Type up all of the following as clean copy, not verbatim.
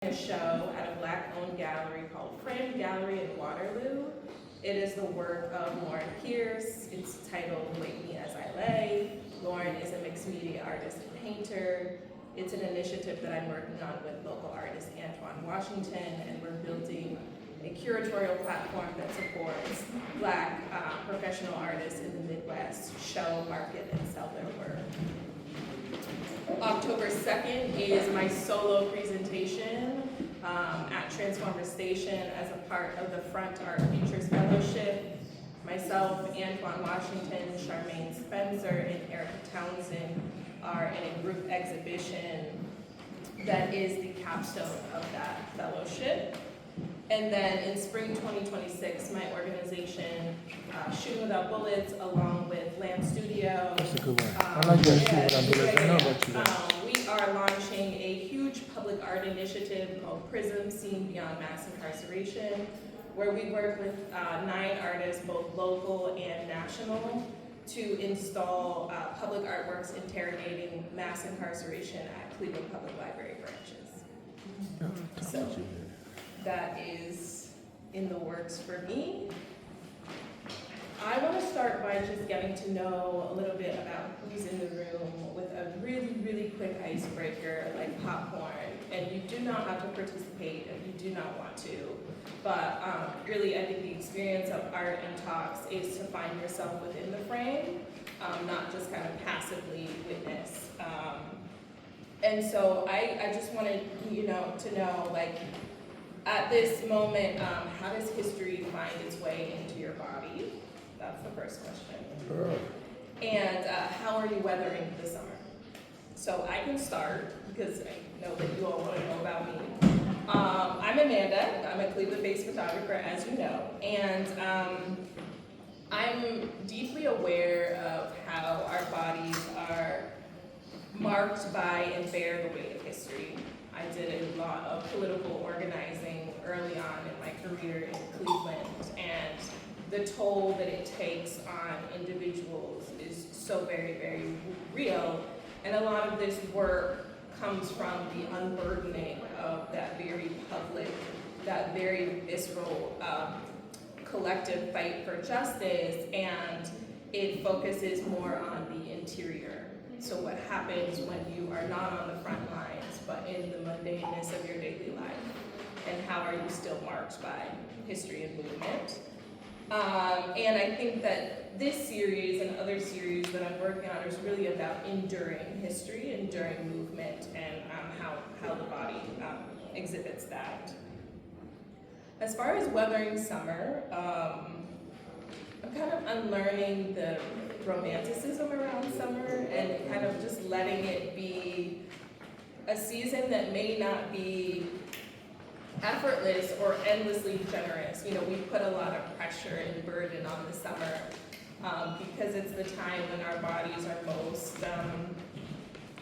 A show at a Black-owned gallery called Frame Gallery in Waterloo. It is the work of Lauren Pierce. It's titled Wake Me As I Lay. Lauren is a mixed media artist and painter. It's an initiative that I'm working on with local artist Antoine Washington, and we're building a curatorial platform that supports Black professional artists in the Midwest show, market, and sell their work. October 2nd is my solo presentation at Transformer Station as a part of the Front Art Futures Fellowship. Myself, Antoine Washington, Charmaine Spencer, and Erica Townsend are in a group exhibition that is the capstone of that fellowship. And then in spring 2026, my organization, Shooting Without Bullets, along with Lamb Studio. That's a good one. I like that Shooting Without Bullets. I know about you guys. We are launching a huge public art initiative called PRISM, Seen Beyond Mass Incarceration, where we work with 9 artists, both local and national, to install public artworks interrogating mass incarceration at Cleveland Public Library branches. So that is in the works for me. I want to start by just getting to know a little bit about who's in the room with a really, really quick icebreaker like popcorn. And you do not have to participate if you do not want to. But really, I think the experience of art and talks is to find yourself within the frame, not just kind of passively witness. And so I just wanted to know, like, at this moment, how does history find its way into your body? That's the first question. And how are you weathering the summer? So I can start, because I know that you all want to know about me. I'm Amanda. I'm a Cleveland-based photographer, as you know. And I'm deeply aware of how our bodies are marked by and bear the weight of history. I did a lot of political organizing early on in my career in Cleveland, and the toll that it takes on individuals is so very, very real. And a lot of this work comes from the unburdening of that very public, that very visceral collective fight for justice, and it focuses more on the interior. So what happens when you are not on the front lines, but in the mundaneness of your daily life, and how are you still marked by history and movement? And I think that this series and other series that I'm working on is really about enduring history, enduring movement, and how the body exhibits that. As far as weathering summer, I'm kind of unlearning the romanticism around summer and kind of just letting it be a season that may not be effortless or endlessly generous. You know, we put a lot of pressure and burden on the summer because it's the time when our bodies are most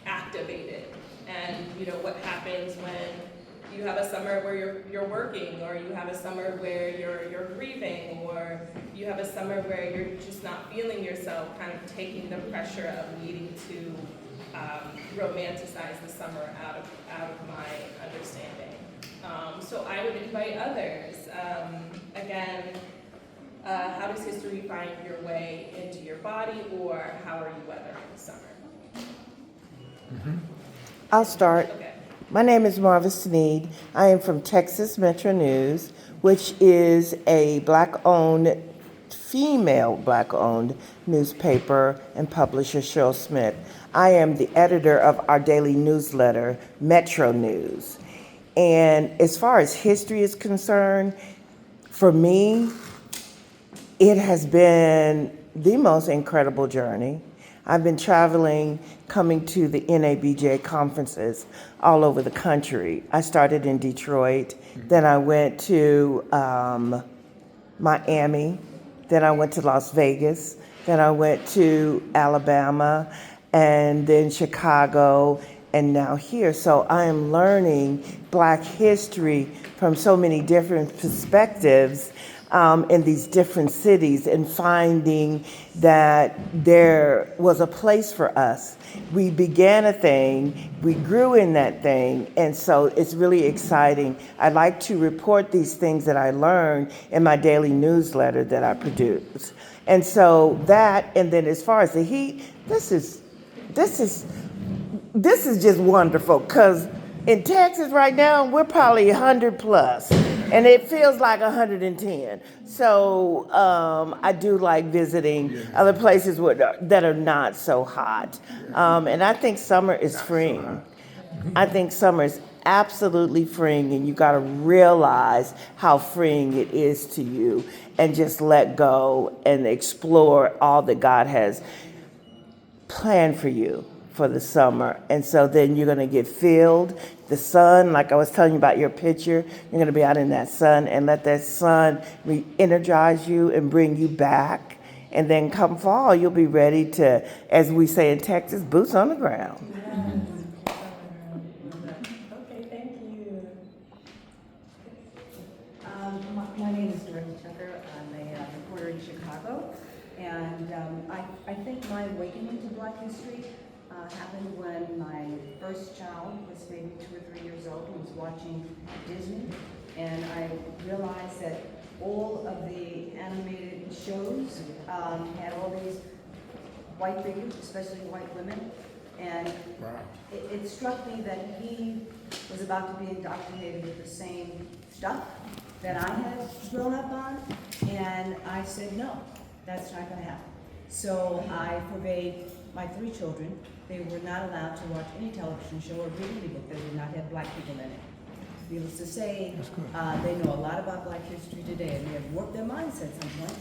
activated. And you know what happens when you have a summer where you're working, or you have a summer where you're grieving, or you have a summer where you're just not feeling yourself, kind of taking the pressure of needing to romanticize the summer out of my understanding. So I would invite others. Again, how does history find your way into your body, or how are you weathering the summer? I'll start. Okay. My name is Marva Sneed. I am from Texas Metro News, which is a female black-owned newspaper and publisher, Cheryl Smith. I am the editor of our daily newsletter, Metro News. And as far as history is concerned, for me, it has been the most incredible journey. I've been traveling, coming to the NABJ conferences all over the country. I started in Detroit, then I went to Miami, then I went to Las Vegas, then I went to Alabama, and then Chicago, and now here. So I am learning Black history from so many different perspectives. in these different cities and finding that there was a place for us. We began a thing, we grew in that thing, and so it's really exciting. I like to report these things that I learn in my daily newsletter that I produce. And so that, and then as far as the heat, this is just wonderful, because in Texas right now, we're probably 100 plus, and it feels like 110. So I do like visiting other places that are not so hot. And I think summer is freeing. I think summer is absolutely freeing, and you got to realize how freeing it is to you, and just let go and explore all that God has planned for you for the summer. And so then you're going to get filled. The sun, like I was telling you about your picture, you're going to be out in that sun, and let that sun re-energize you and bring you back. And then come fall, you'll be ready to, as we say in Texas, boots on the ground. Okay, thank you. My name is Dorothy Tucker. I'm a reporter in Chicago. And I think my awakening to Black history happened when my first child was maybe 2 or 3 years old and was watching Disney. And I realized that all of the animated shows had all these white figures, especially white women. And it struck me that he was about to be indoctrinated with the same stuff that I had grown up on. And I said, no, that's not going to happen. So I forbade my 3 children. They were not allowed to watch any television show or read any book that did not have Black people in it. Needless to say, they know a lot about Black history today, and they have warped their minds at some point.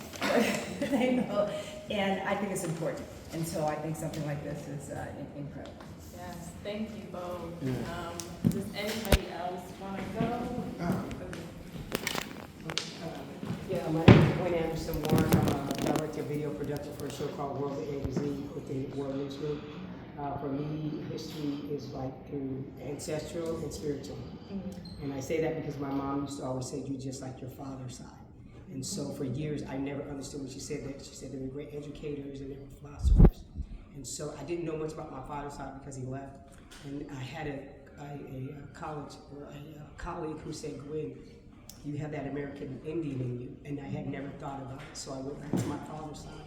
They know, and I think it's important. And so I think something like this is incredible. Yes, thank you both. Does anybody else want to go? Yeah, my name is Gwen Anderson Warren. I'm a director of video production for a show called World of A to Z with the World News Group. For me, history is like through ancestral and spiritual. And I say that because my mom used to always say, you're just like your father's side. And so for years, I never understood what she said. That she said they were great educators and they were philosophers. And so I didn't know much about my father's side because he left. And I had a colleague who said, Gwen, you have that American Indian in you. And I had never thought about it. So I went back to my father's side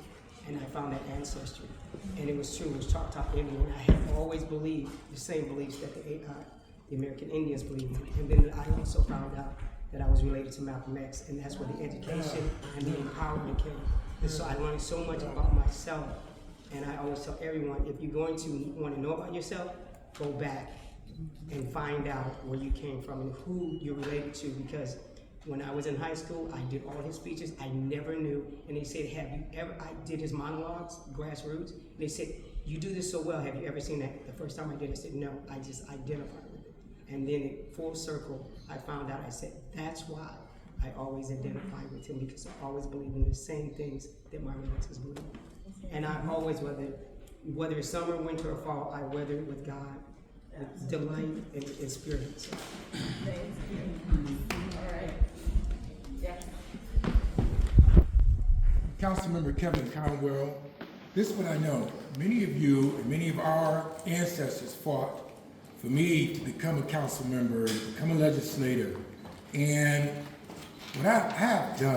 and I found that ancestry. And it was true, it was Choctaw Indian. I had always believed the same beliefs that the American Indians believed in. And then I also found out that I was related to Malcolm X, and that's where the education and the empowerment came. And so I learned so much about myself. And I always tell everyone, if you're going to want to know about yourself, go back and find out where you came from and who you're related to, because when I was in high school, I did all his speeches. I never knew. And they said, have you ever, I did his monologues, Grassroots. They said, you do this so well. Have you ever seen that? The first time I did, I said, no, I just identified with it. And then full circle, I found out, I said, that's why I always identified with him, because I always believe in the same things that my relatives believe in. And I always, whether it's summer, winter, or fall, I weather it with God, with delight and spirit. So. Thank you. All right. Yeah. Councilmember Kevin Conwell, this is what I know. Many of you and many of our ancestors fought for me to become a council member, become a legislator. And what I have done